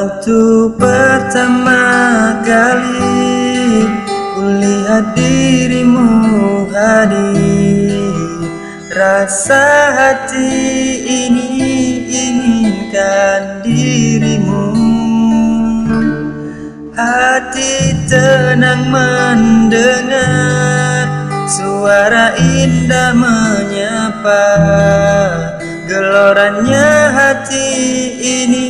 Waktu pertama kali kulihat dirimu hadir, rasa hati ini inginkan dirimu. Hati tenang mendengar suara indah menyapa. Gelorannya hati ini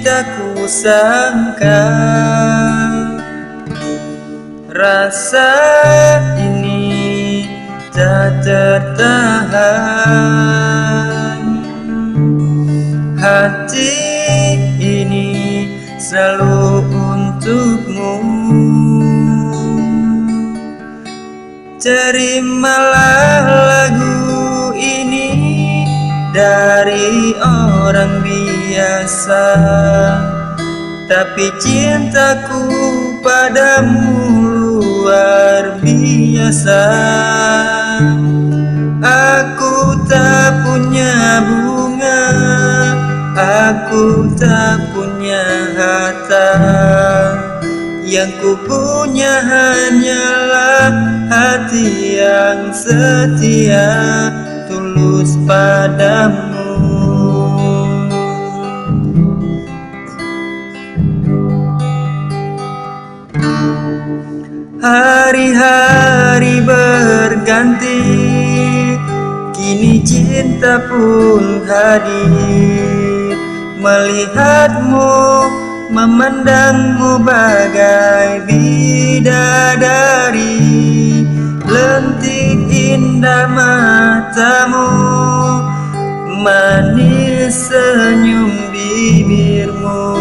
tak kusangka. Rasa ini tak tertahan. Hati ini selalu untukmu. Terimalah lagu ini dari orang biasa, tapi cintaku padamu luar biasa. Aku tak punya bunga, aku tak punya harta, yang ku punya hanyalah hati yang setia, tulus padamu. Hari-hari berganti, kini cinta pun hadir. Melihatmu, memandangmu bagai bidadari. Lentik indah matamu, manis senyum bibirmu,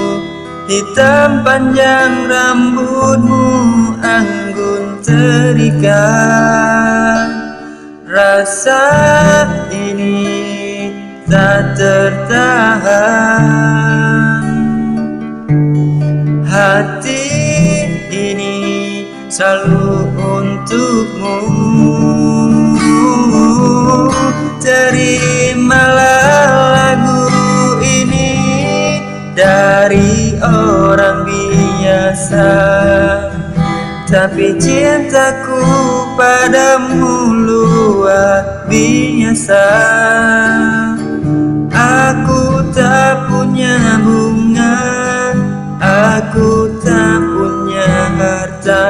hitam panjang rambutmu, anggun terikat. Rasa ini tak tertahan. Hati ini selalu untukmu. Terimalah lagu ini dari orang biasa, tapi cintaku padamu luar biasa. Aku tak punya bunga, aku tak punya harta,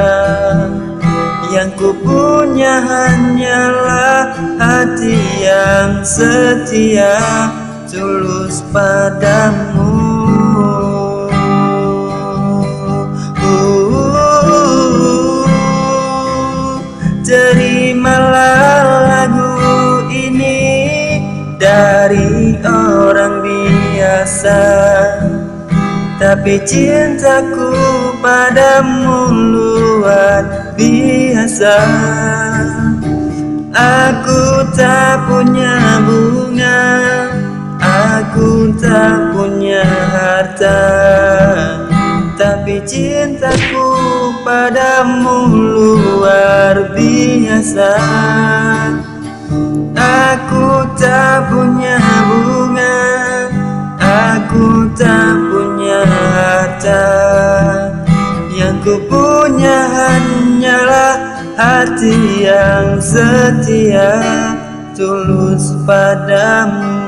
yang ku punya hanyalah hati yang setia, tulus padamu. Terimalah lagu ini dari orang biasa, tapi cintaku padamu luar biasa. Aku tak punya bunga, aku tak punya harta, tapi cintaku padamu luar biasa. Aku tak punya bunga, aku tak punya harta, yang ku punya hanyalah hati yang setia, tulus padamu.